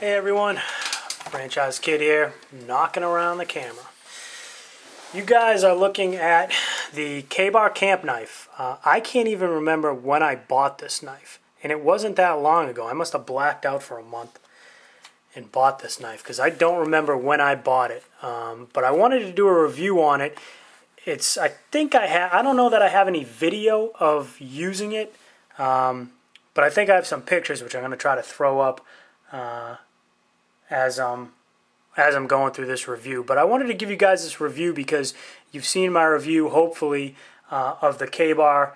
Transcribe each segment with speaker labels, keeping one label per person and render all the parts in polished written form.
Speaker 1: Hey everyone, Franchise Kid here, knocking around the camera. You guys are looking at the K-Bar camp knife. I can't even remember when I bought this knife, and it wasn't that long ago. I must have blacked out for a month and bought this knife because I don't remember when I bought it. But I wanted to do a review on it. I don't know that I have any video of using it, but I think I have some pictures which I'm going to try to throw up as I'm going through this review. But I wanted to give you guys this review because you've seen my review, hopefully, of the K-Bar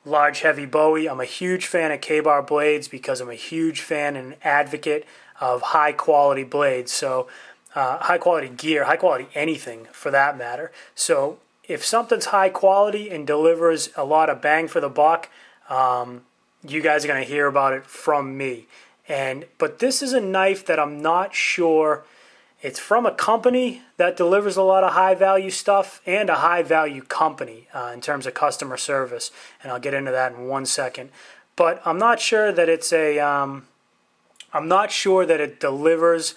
Speaker 1: large heavy Bowie. I'm a huge fan of K-Bar blades because I'm a huge fan and advocate of high quality blades. So high quality gear, high quality anything for that matter. So if something's high quality and delivers a lot of bang for the buck, you guys are going to hear about it from me. But this is a knife that I'm not sure. It's from a company that delivers a lot of high value stuff and a high value company in terms of customer service, and I'll get into that in 1 second. But I'm not sure that I'm not sure that it delivers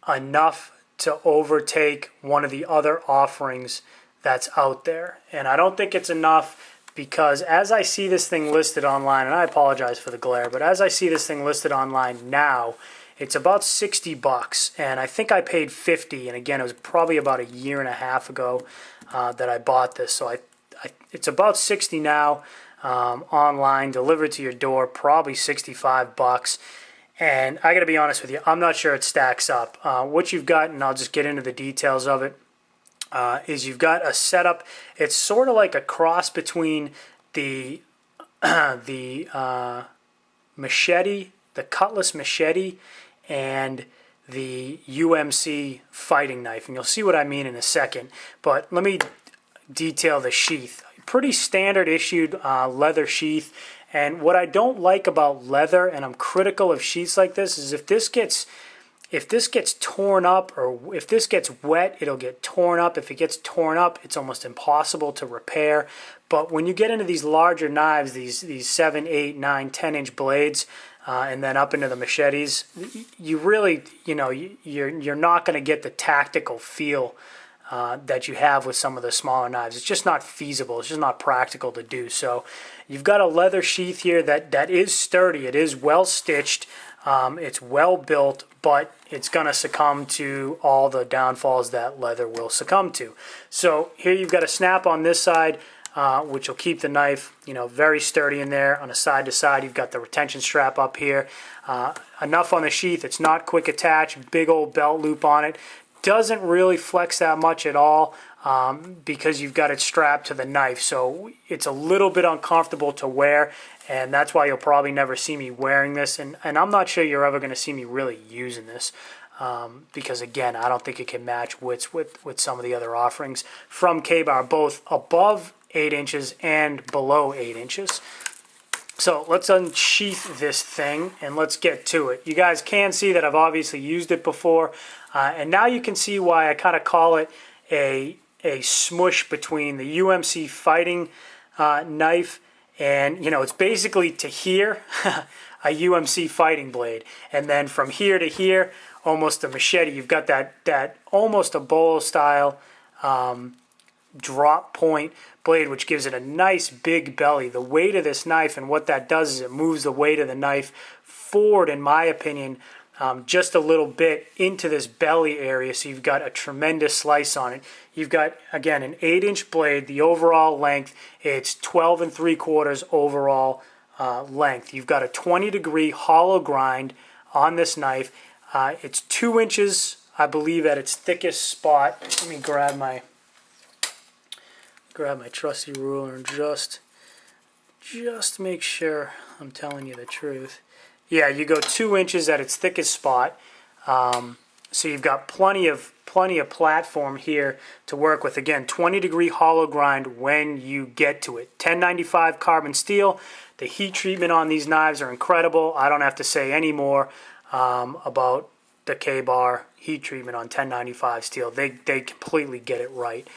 Speaker 1: enough to overtake one of the other offerings that's out there, and I don't think it's enough. Because as I see this thing listed online, and I apologize for the glare, but as I see this thing listed online now, it's about $60, and I think I paid $50. And again, it was probably about a year and a half ago that I bought this, so it's about $60 now online, delivered to your door, probably $65. And I got to be honest with you, I'm not sure it stacks up. What you've got, and I'll just get into the details of it. Is you've got a setup. It's sort of like a cross between the machete, the Cutlass machete, and the UMC fighting knife, and you'll see what I mean in a second. But let me detail the sheath. Pretty standard issued leather sheath. And what I don't like about leather, and I'm critical of sheaths like this, is if this gets torn up, or if this gets wet, it'll get torn up. If it gets torn up, it's almost impossible to repair. But when you get into these larger knives, these 7, 8, 9, 10-inch blades, and then up into the machetes, you really, you're not going to get the tactical feel that you have with some of the smaller knives. It's just not feasible. It's just not practical to do. So you've got a leather sheath here that is sturdy. It is well stitched. It's well built, but it's going to succumb to all the downfalls that leather will succumb to. So here you've got a snap on this side, which will keep the knife, very sturdy in there. On a side to side, you've got the retention strap up here. Enough on the sheath. It's not quick attach. Big old belt loop on it. Doesn't really flex that much at all because you've got it strapped to the knife. So it's a little bit uncomfortable to wear. And that's why you'll probably never see me wearing this. And I'm not sure you're ever going to see me really using this because, again, I don't think it can match wits with some of the other offerings from K-Bar, both above 8 inches and below 8 inches. So let's unsheath this thing and let's get to it. You guys can see that I've obviously used it before. And now you can see why I kind of call it a smush between the UMC fighting knife and, it's basically to here, a UMC fighting blade. And then from here to here, almost a machete. You've got that almost a bolo style drop point blade, which gives it a nice big belly. The weight of this knife, and what that does is it moves the weight of the knife forward, in my opinion, just a little bit into this belly area, so you've got a tremendous slice on it. You've got, again, an 8-inch blade. The overall length, it's 12 3/4 overall length. You've got a 20-degree hollow grind on this knife. It's 2 inches, I believe, at its thickest spot. Let me grab my trusty ruler and just make sure I'm telling you the truth. Yeah, you go 2 inches at its thickest spot, so you've got plenty of platform here to work with. Again, 20-degree hollow grind when you get to it. 1095 carbon steel. The heat treatment on these knives are incredible. I don't have to say any more about the K-bar heat treatment on 1095 steel. They completely get it right.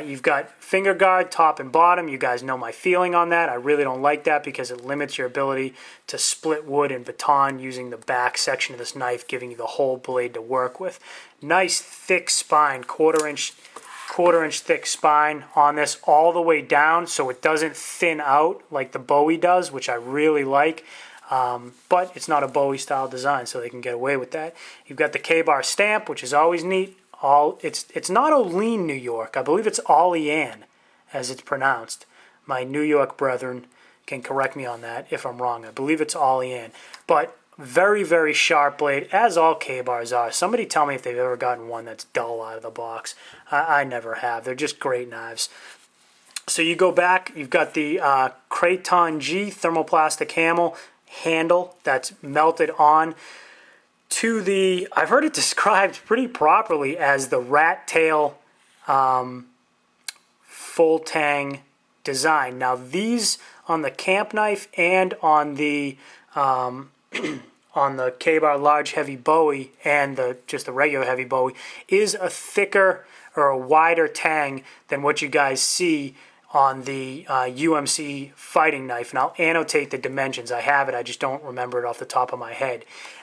Speaker 1: You've got finger guard, top and bottom. You guys know my feeling on that. I really don't like that because it limits your ability to split wood and baton using the back section of this knife, giving you the whole blade to work with. Nice thick spine, quarter inch thick spine on this all the way down so it doesn't thin out like the Bowie does, which I really like. But it's not a Bowie style design, so they can get away with that. You've got the K-bar stamp, which is always neat. It's not Olean, New York. I believe it's Olean, as it's pronounced. My New York brethren can correct me on that if I'm wrong. I believe it's Olean. But very, very sharp blade, as all K-bars are. Somebody tell me if they've ever gotten one that's dull out of the box. I never have. They're just great knives. So you go back, you've got the Kraton G thermoplastic handle that's melted on to the, I've heard it described pretty properly as the rat tail full tang design. Now these on the camp knife and on the on the K-bar large heavy Bowie and just the regular heavy Bowie is a thicker or a wider tang than what you guys see on the UMC fighting knife, and I'll annotate the dimensions. I have it, I just don't remember it off the top of my head.